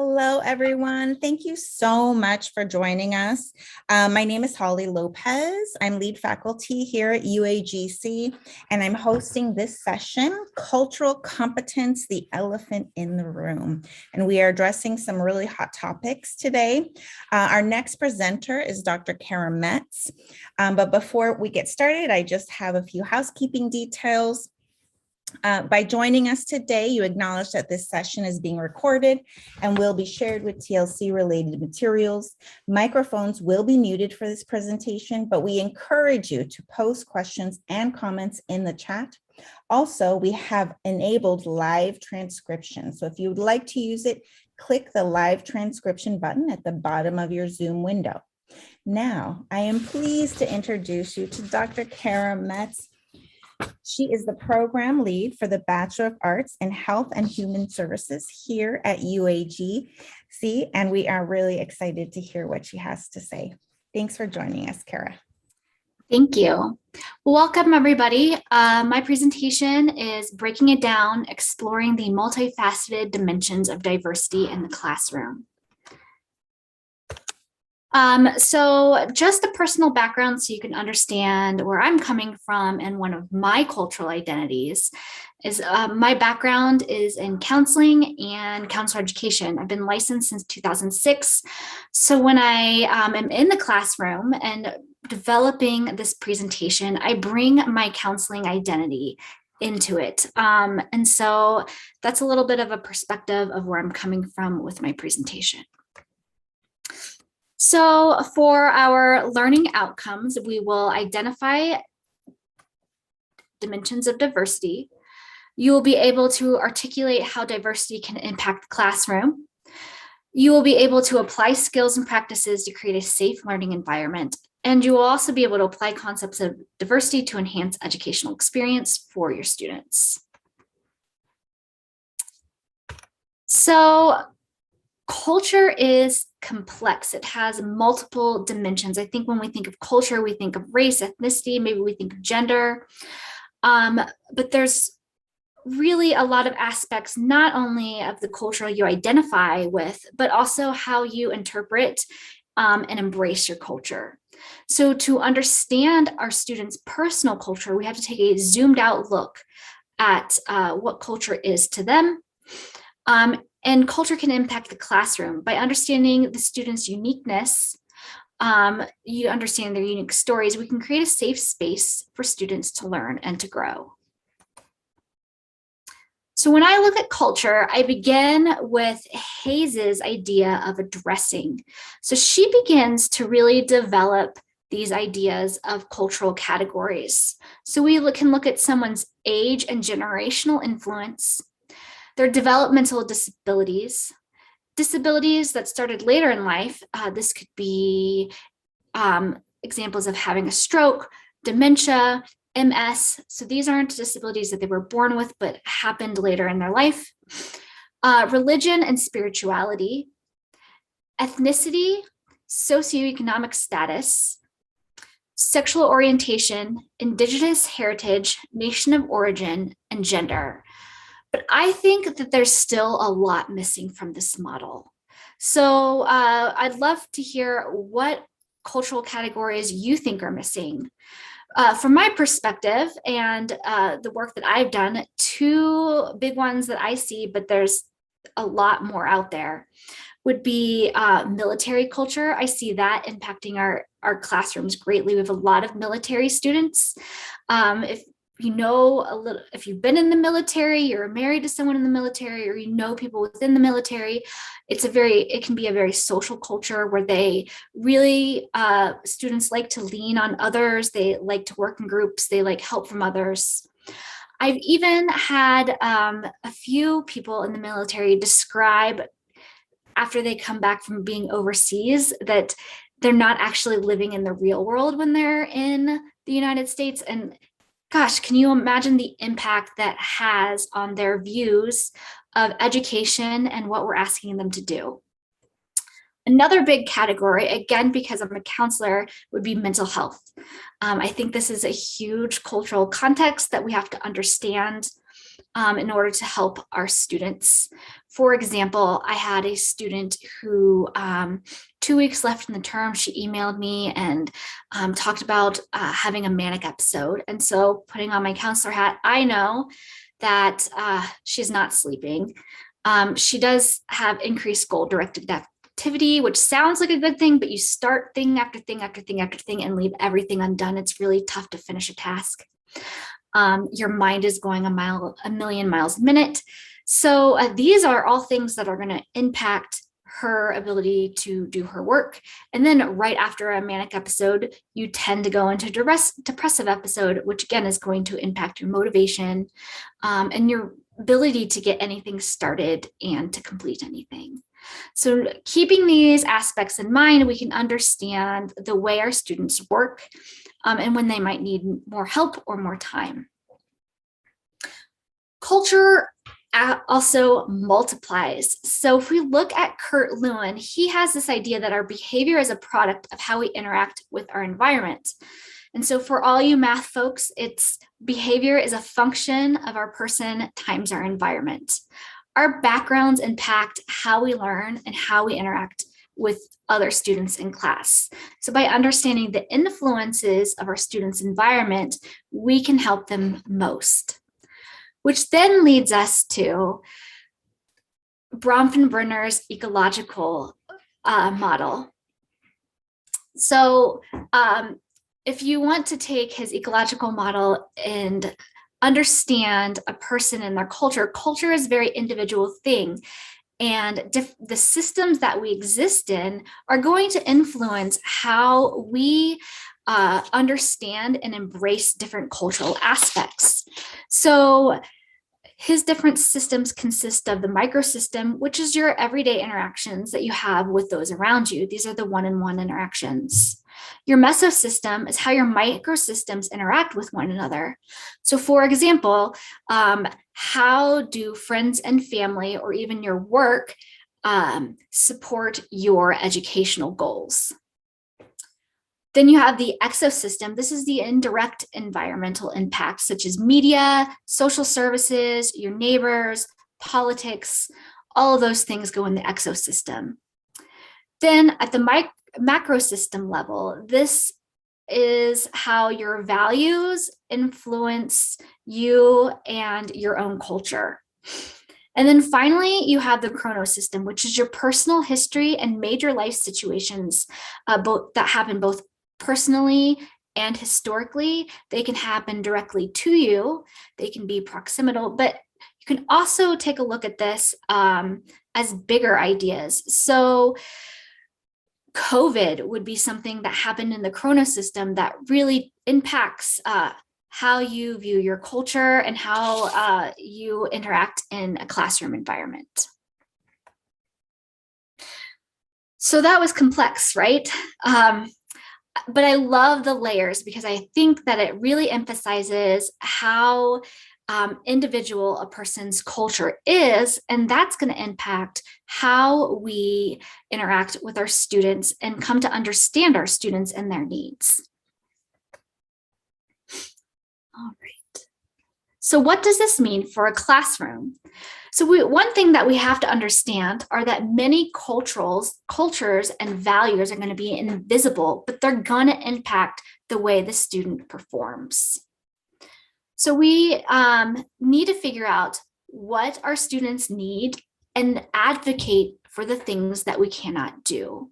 Hello, everyone. Thank you so much for joining us. My name is Holly Lopez. I'm lead faculty here at UAGC, and I'm hosting this session, Cultural Competence, the Elephant in the Room. And we are addressing some really hot topics today. Our next presenter is Dr. Kara Metz. But before we get started, I just have a few housekeeping details. By joining us today, you acknowledge that this session is being recorded and will be shared with TLC-related materials. Microphones will be muted for this presentation, but we encourage you to post questions and comments in the chat. Also, we have enabled live transcription. So if you would like to use it, click the live transcription button at the bottom of your Zoom window. Now, I am pleased to introduce you to Dr. Kara Metz. She is the program lead for the Bachelor of Arts in Health and Human Services here at UAGC, and we are really excited to hear what she has to say. Thanks for joining us, Kara. Thank you. Welcome, everybody. My presentation is breaking it down, exploring the multifaceted dimensions of diversity in the classroom. So just a personal background so you can understand where I'm coming from, and one of my cultural identities is my background is in counseling and counselor education. I've been licensed since 2006. So when I am in the classroom and developing this presentation, I bring my counseling identity into it. And so that's a little bit of a perspective of where I'm coming from with my presentation. So for our learning outcomes, we will identify dimensions of diversity. You will be able to articulate how diversity can impact the classroom. You will be able to apply skills and practices to create a safe learning environment. And you will also be able to apply concepts of diversity to enhance educational experience for your students. So culture is complex. It has multiple dimensions. I think when we think of culture, we think of race, ethnicity, maybe we think of gender. But there's really a lot of aspects, not only of the culture you identify with, but also how you interpret and embrace your culture. So to understand our students' personal culture, we have to take a zoomed out look at what culture is to them. And culture can impact the classroom by understanding the students' uniqueness. You understand their unique stories. We can create a safe space for students to learn and to grow. So when I look at culture, I begin with Hayes's idea of addressing. So she begins to really develop these ideas of cultural categories. So we can look at someone's age and generational influence, their developmental disabilities, disabilities that started later in life. This could be examples of having a stroke, dementia, MS. So these aren't disabilities that they were born with, but happened later in their life. Religion and spirituality, ethnicity, socioeconomic status, sexual orientation, indigenous heritage, nation of origin, and gender. But I think that there's still a lot missing from this model. So I'd love to hear what cultural categories you think are missing. From my perspective and the work that I've done, two big ones that I see, but there's a lot more out there, would be military culture. I see that impacting our classrooms greatly. We have a lot of military students. If you know a little, if you've been in the military, you're married to someone in the military, or you know people within the military, it can be a very social culture where they really, students like to lean on others. They like to work in groups. They like help from others. I've even had a few people in the military describe, after they come back from being overseas, that they're not actually living in the real world when they're in the United States. And gosh, can you imagine the impact that has on their views of education and what we're asking them to do? Another big category, again, because I'm a counselor, would be mental health. I think this is a huge cultural context that we have to understand. in order to help our students. For example, I had a student who 2 weeks left in the term, she emailed me and talked about having a manic episode. And so putting on my counselor hat, I know that she's not sleeping. She does have increased goal-directed activity, which sounds like a good thing, but you start thing after thing after thing after thing and leave everything undone. It's really tough to finish a task. Your mind is going a million miles a minute. So these are all things that are going to impact her ability to do her work. And then right after a manic episode, you tend to go into depressive episode, which again is going to impact your motivation and your ability to get anything started and to complete anything. So keeping these aspects in mind, we can understand the way our students work and when they might need more help or more time. Culture also multiplies. So if we look at Kurt Lewin, he has this idea that our behavior is a product of how we interact with our environment. And so for all you math folks, it's behavior is a function of our person times our environment. Our backgrounds impact how we learn and how we interact with other students in class. So by understanding the influences of our students' environment, we can help them most. Which then leads us to Bronfenbrenner's ecological model. So if you want to take his ecological model and understand a person and their culture, culture is a very individual thing. And the systems that we exist in are going to influence how we understand and embrace different cultural aspects. So his different systems consist of the microsystem, which is your everyday interactions that you have with those around you. These are the one-on-one interactions. Your mesosystem is how your microsystems interact with one another. So for example, how do friends and family or even your work support your educational goals? Then you have the exosystem. This is the indirect environmental impacts, such as media, social services, your neighbors, politics, all of those things go in the exosystem. Then at the macro system level, this is how your values influence you and your own culture. And then finally, you have the chronosystem, which is your personal history and major life situations that happen both personally and historically. They can happen directly to you. They can be proximal, but you can also take a look at this as bigger ideas. So COVID would be something that happened in the chronosystem that really impacts how you view your culture and how you interact in a classroom environment. So that was complex, right? But I love the layers because I think that it really emphasizes how individual a person's culture is, and that's going to impact how we interact with our students and come to understand our students and their needs. All right. So what does this mean for a classroom? So one thing that we have to understand are that many cultures and values are going to be invisible, but they're going to impact the way the student performs. So we need to figure out what our students need and advocate for the things that we cannot do.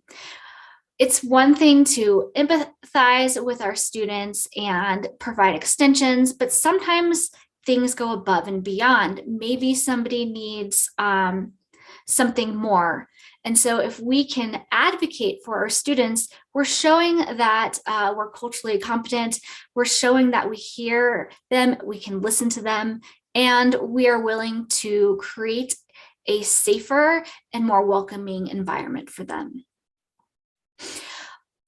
It's one thing to empathize with our students and provide extensions, but sometimes things go above and beyond. Maybe somebody needs something more. And so if we can advocate for our students, we're showing that we're culturally competent, we're showing that we hear them, we can listen to them, and we are willing to create a safer and more welcoming environment for them.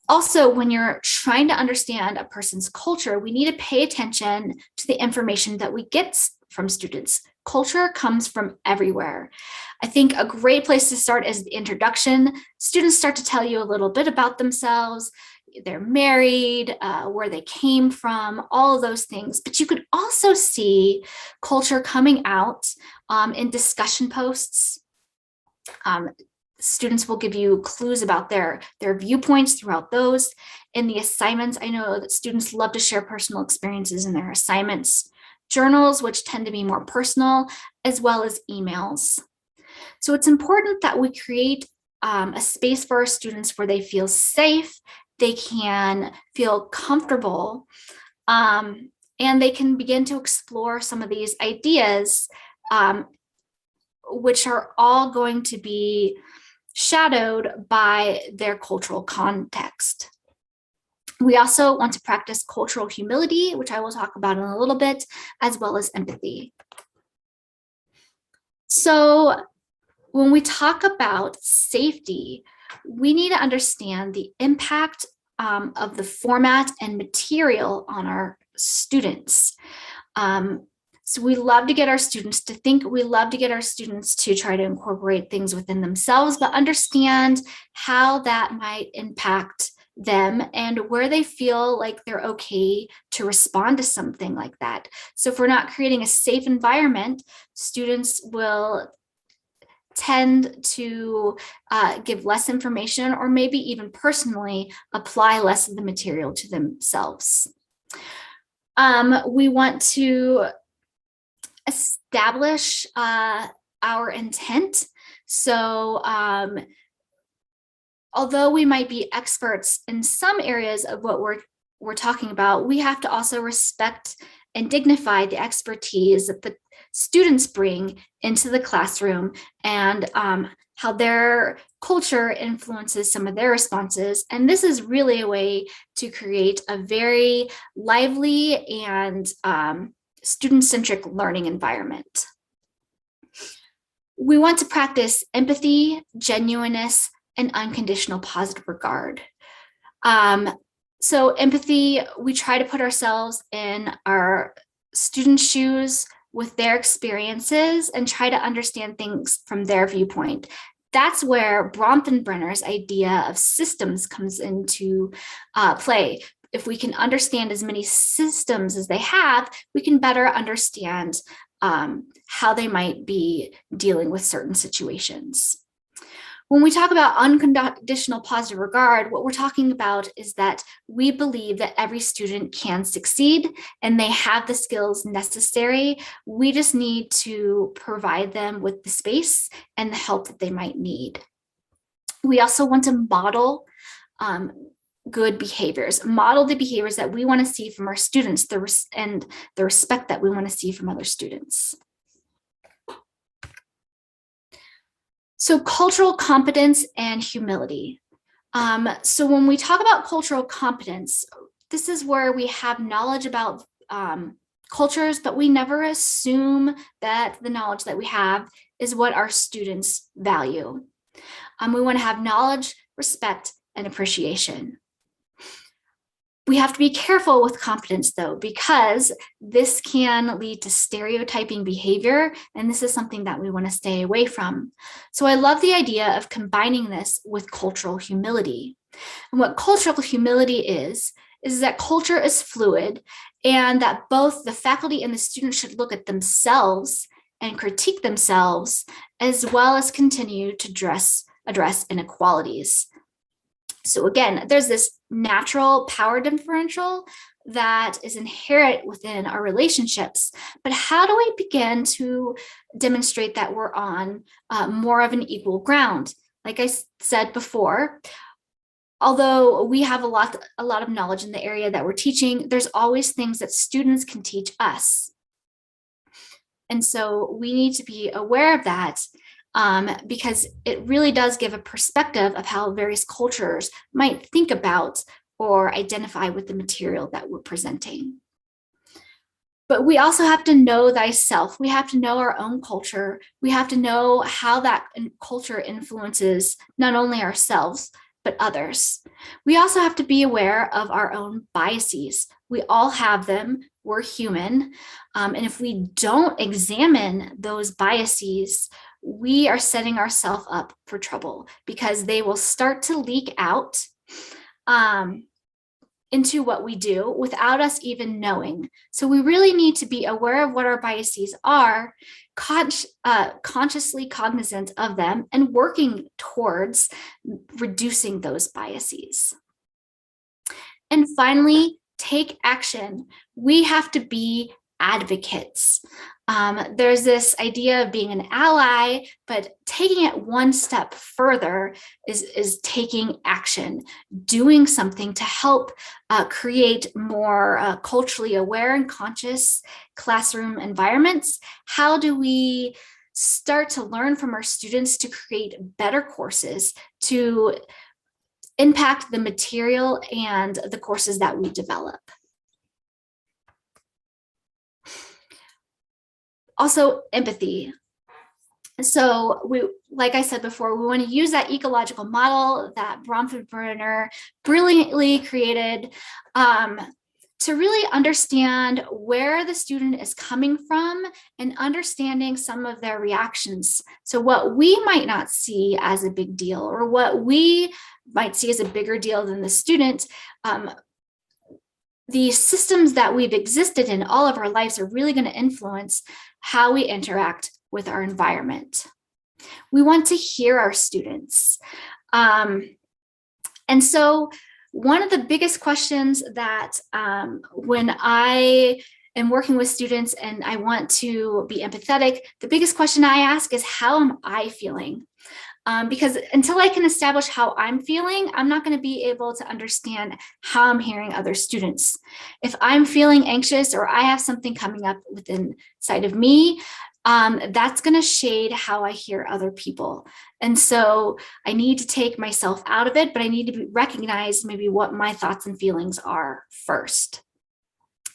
Also, when you're trying to understand a person's culture, we need to pay attention to the information that we get from students. Culture comes from everywhere. I think a great place to start is the introduction. Students start to tell you a little bit about themselves. they're married, where they came from, all of those things. But you could also see culture coming out in discussion posts. Students will give you clues about their viewpoints throughout those. In the assignments, I know that students love to share personal experiences in their assignments, journals, which tend to be more personal, as well as emails. So it's important that we create a space for our students where they feel safe, they can feel comfortable, and they can begin to explore some of these ideas, which are all going to be shadowed by their cultural context. We also want to practice cultural humility, which I will talk about in a little bit, as well as empathy. So when we talk about safety, we need to understand the impact of the format and material on our students. So we love to get our students to think, we love to get our students to try to incorporate things within themselves, but understand how that might impact them and where they feel like they're okay to respond to something like that. So if we're not creating a safe environment, students will tend to give less information, or maybe even personally apply less of the material to themselves. We want to establish our intent. So although we might be experts in some areas of what we're talking about, we have to also respect and dignify the expertise that the students bring into the classroom, and how their culture influences some of their responses. And this is really a way to create a very lively and student-centric learning environment. We want to practice empathy, genuineness, and unconditional positive regard. So empathy, we try to put ourselves in our students' shoes with their experiences and try to understand things from their viewpoint. That's where Bronfenbrenner's idea of systems comes into play. If we can understand as many systems as they have, we can better understand how they might be dealing with certain situations. When we talk about unconditional positive regard, what we're talking about is that we believe that every student can succeed and they have the skills necessary. We just need to provide them with the space and the help that they might need. We also want to model good behaviors, model the behaviors that we want to see from our students, and the respect that we want to see from other students. So cultural competence and humility. So when we talk about cultural competence, this is where we have knowledge about cultures, but we never assume that the knowledge that we have is what our students value. We want to have knowledge, respect, and appreciation. We have to be careful with competence, though, because this can lead to stereotyping behavior, and this is something that we want to stay away from. So I love the idea of combining this with cultural humility. And what cultural humility is that culture is fluid, and that both the faculty and the students should look at themselves and critique themselves, as well as continue to address inequalities. So again, there's this natural power differential that is inherent within our relationships, but how do we begin to demonstrate that we're on more of an equal ground? Like I said before, although we have a lot of knowledge in the area that we're teaching, there's always things that students can teach us. And so we need to be aware of that, because it really does give a perspective of how various cultures might think about or identify with the material that we're presenting. But we also have to know thyself. We have to know our own culture. We have to know how that culture influences not only ourselves, but others. We also have to be aware of our own biases. We all have them. We're human. And if we don't examine those biases, we are setting ourselves up for trouble, because they will start to leak out. into what we do without us even knowing. So we really need to be aware of what our biases are, consciously cognizant of them, and working towards reducing those biases. And finally, take action. We have to be advocates. There's this idea of being an ally, but taking it one step further is taking action, doing something to help create more culturally aware and conscious classroom environments. How do we start to learn from our students to create better courses, to impact the material and the courses that we develop? Also, empathy. So like I said before, we want to use that ecological model that Bromford-Brenner brilliantly created to really understand where the student is coming from and understanding some of their reactions. So what we might not see as a big deal, or what we might see as a bigger deal than the student, the systems that we've existed in all of our lives are really going to influence how we interact with our environment. We want to hear our students. And so one of the biggest questions that when I am working with students and I want to be empathetic, the biggest question I ask is, how am I feeling? Because until I can establish how I'm feeling, I'm not going to be able to understand how I'm hearing other students. If I'm feeling anxious or I have something coming up within inside of me, that's going to shade how I hear other people. And so I need to take myself out of it, but I need to recognize maybe what my thoughts and feelings are first.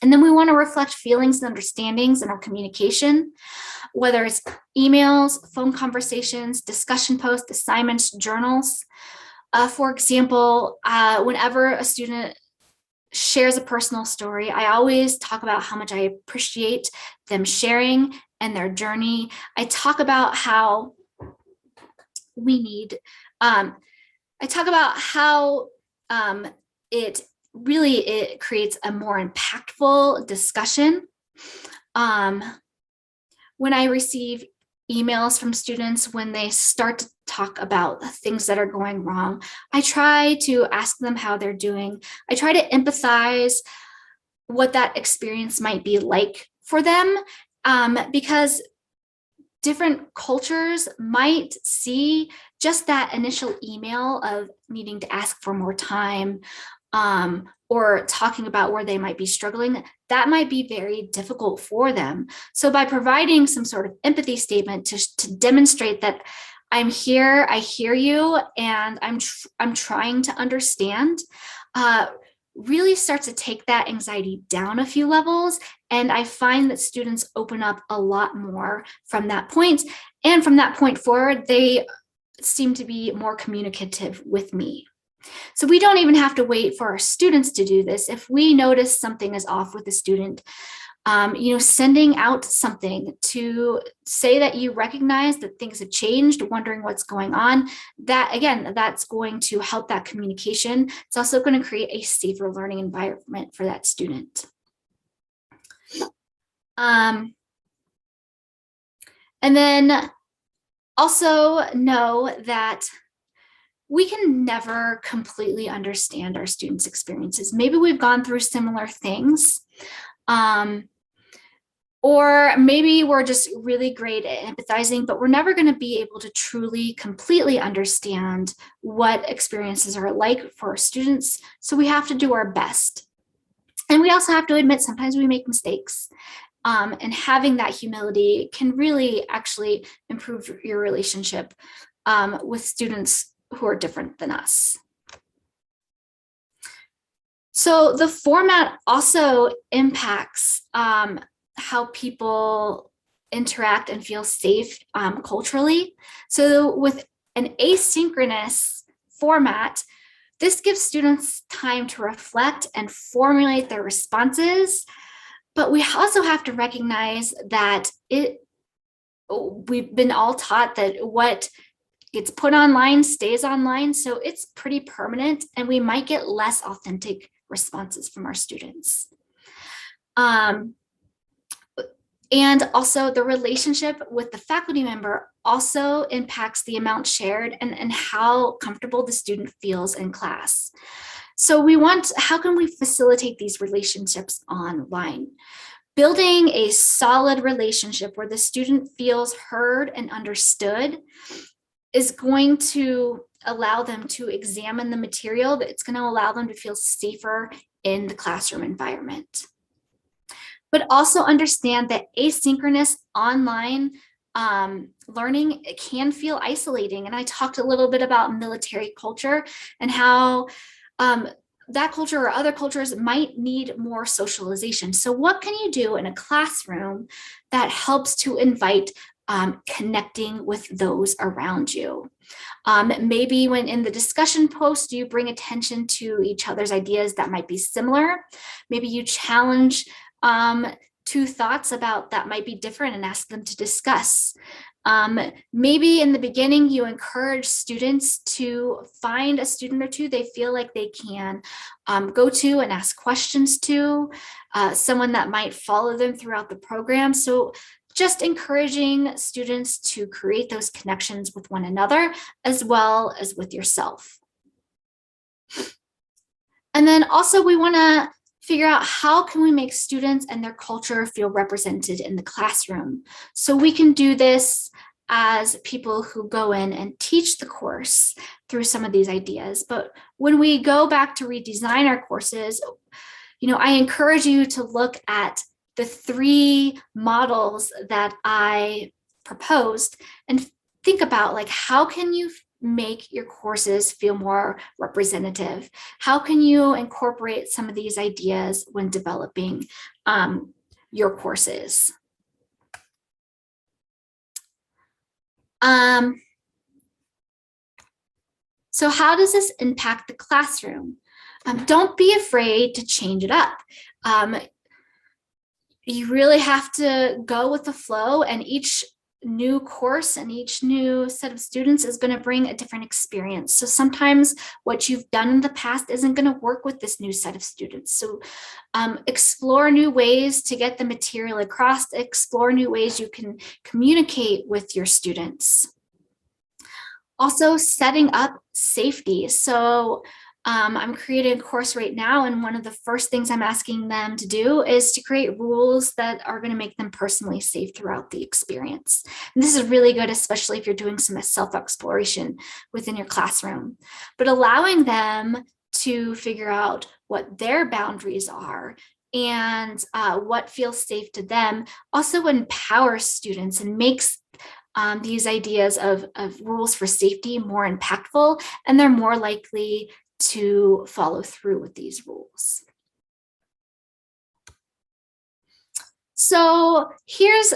And then we want to reflect feelings and understandings in our communication, whether it's emails, phone conversations, discussion posts, assignments, journals. For example, whenever a student shares a personal story, I always talk about how much I appreciate them sharing and their journey. I talk about how we need, I talk about how it creates a more impactful discussion. When I receive emails from students, when they start to talk about things that are going wrong, I try to ask them how they're doing. I try to empathize what that experience might be like for them, because different cultures might see just that initial email of needing to ask for more time, or talking about where they might be struggling. That might be very difficult for them. So by providing some sort of empathy statement to demonstrate that I'm here, I hear you, and I'm trying to understand, really starts to take that anxiety down a few levels. And I find that students open up a lot more from that point. And from that point forward, they seem to be more communicative with me. So we don't even have to wait for our students to do this. If we notice something is off with the student, sending out something to say that you recognize that things have changed, wondering what's going on, that again, that's going to help that communication. It's also going to create a safer learning environment for that student. And then also know that we can never completely understand our students' experiences. Maybe we've gone through similar things, or maybe we're just really great at empathizing, but we're never going to be able to truly, completely understand what experiences are like for our students. So we have to do our best. And we also have to admit sometimes we make mistakes. And having that humility can really actually improve your relationship with students who are different than us. So the format also impacts how people interact and feel safe culturally. So with an asynchronous format, this gives students time to reflect and formulate their responses. But we also have to recognize that we've been all taught that what gets put online stays online. So it's pretty permanent, and we might get less authentic responses from our students. And also the relationship with the faculty member also impacts the amount shared and how comfortable the student feels in class. So how can we facilitate these relationships online? Building a solid relationship where the student feels heard and understood is going to allow them to examine the material. It's going to allow them to feel safer in the classroom environment. But also understand that asynchronous online learning can feel isolating. And I talked a little bit about military culture and how that culture or other cultures might need more socialization. So what can you do in a classroom that helps to invite connecting with those around you? Maybe when in the discussion post, you bring attention to each other's ideas that might be similar. Maybe you challenge two thoughts about that might be different and ask them to discuss. Maybe in the beginning, you encourage students to find a student or two they feel like they can go to and ask questions to, someone that might follow them throughout the program. So just encouraging students to create those connections with one another as well as with yourself. And then also we want to figure out how can we make students and their culture feel represented in the classroom. So we can do this as people who go in and teach the course through some of these ideas. But when we go back to redesign our courses, I encourage you to look at the 3 models that I proposed and think about how can you make your courses feel more representative? How can you incorporate some of these ideas when developing your courses? So how does this impact the classroom? Don't be afraid to change it up. You really have to go with the flow, and each new course and each new set of students is going to bring a different experience. So sometimes what you've done in the past isn't going to work with this new set of students. So explore new ways to get the material across, explore new ways you can communicate with your students. Also, setting up safety. So I'm creating a course right now, and one of the first things I'm asking them to do is to create rules that are going to make them personally safe throughout the experience. And this is really good, especially if you're doing some self-exploration within your classroom. But allowing them to figure out what their boundaries are and what feels safe to them also empowers students and makes these ideas of rules for safety more impactful, and they're more likely to follow through with these rules. So here's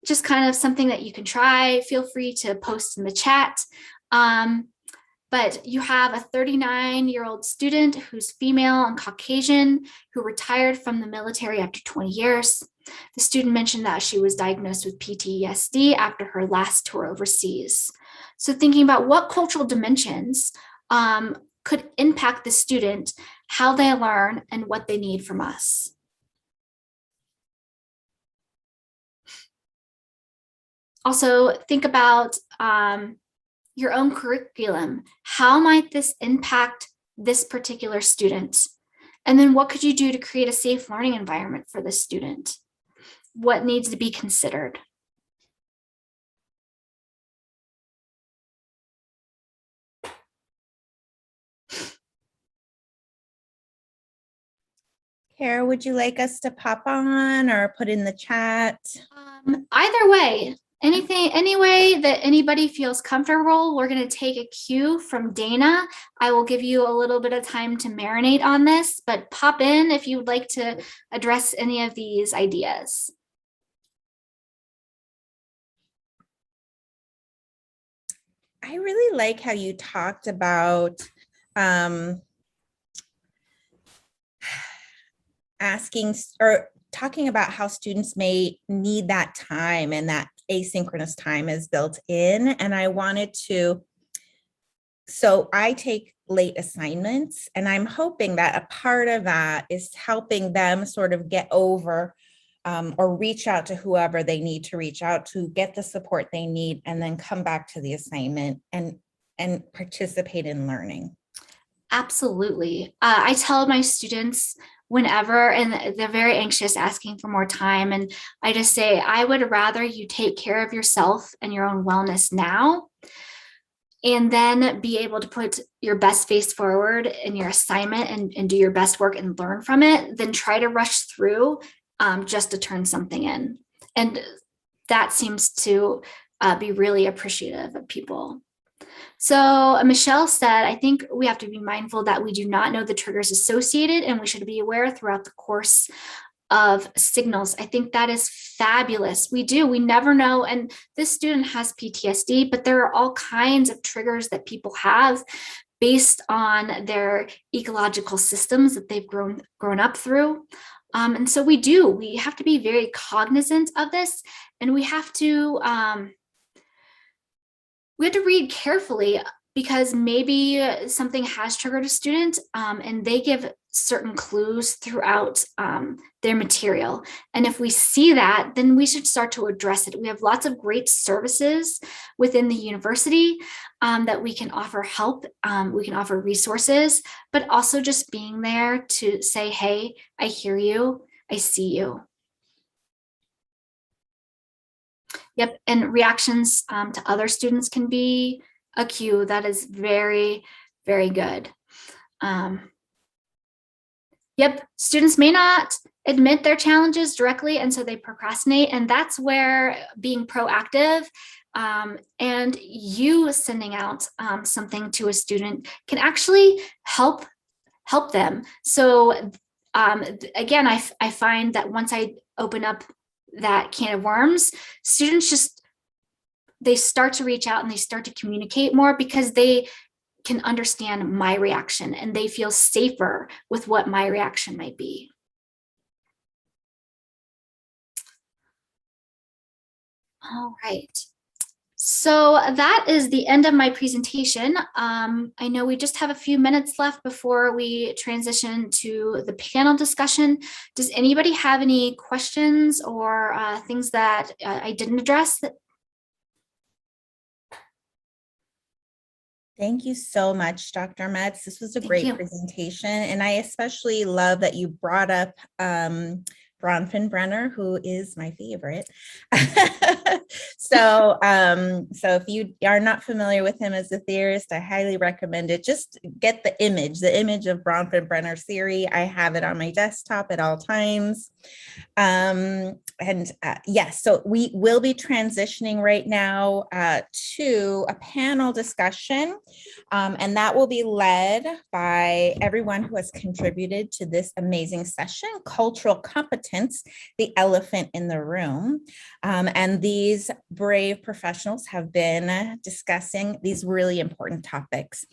just kind of something that you can try. Feel free to post in the chat. But you have a 39-year-old student who's female and Caucasian who retired from the military after 20 years. The student mentioned that she was diagnosed with PTSD after her last tour overseas. So thinking about what cultural dimensions could impact the student, how they learn, and what they need from us. Also, think about your own curriculum. How might this impact this particular student? And then what could you do to create a safe learning environment for this student? What needs to be considered? Kara, would you like us to pop on or put in the chat? Either way, any way that anybody feels comfortable. We're going to take a cue from Dana. I will give you a little bit of time to marinate on this, but pop in if you would like to address any of these ideas. I really like how you talked about asking or talking about how students may need that time, and that asynchronous time is built in. And I wanted to So I take late assignments, and I'm hoping that a part of that is helping them sort of get over or reach out to whoever they need to reach out to, get the support they need, and then come back to the assignment and participate in learning. Absolutely. I tell my students whenever, and they're very anxious asking for more time. And I just say, I would rather you take care of yourself and your own wellness now, and then be able to put your best face forward in your assignment and do your best work and learn from it, than try to rush through just to turn something in. And that seems to be really appreciative of people. So Michelle said, I think we have to be mindful that we do not know the triggers associated, and we should be aware throughout the course of signals. I think that is fabulous. We never know. And this student has PTSD, but there are all kinds of triggers that people have based on their ecological systems that they've grown up through. And so we have to be very cognizant of this, and we have to read carefully, because maybe something has triggered a student, and they give certain clues throughout their material. And if we see that, then we should start to address it. We have lots of great services within the university that we can offer help, we can offer resources, but also just being there to say, hey, I hear you, I see you. Yep, and reactions to other students can be a cue. That is very, very good. Yep, students may not admit their challenges directly, and so they procrastinate. And that's where being proactive and you sending out something to a student can actually help them. So again, I find that once I open up that can of worms, students they start to reach out and they start to communicate more, because they can understand my reaction and they feel safer with what my reaction might be. All right. So that is the end of my presentation. I know we just have a few minutes left before we transition to the panel discussion. Does anybody have any questions or things that I didn't address? Thank you so much, Dr. Metz. This was a great presentation. And I especially love that you brought up Bronfenbrenner, who is my favorite. So if you are not familiar with him as a theorist, I highly recommend it. Just get the image of Bronfenbrenner's theory. I have it on my desktop at all times. Yes, so we will be transitioning right now to a panel discussion, and that will be led by everyone who has contributed to this amazing session, Cultural Competence, the elephant in the room. And these brave professionals have been discussing these really important topics.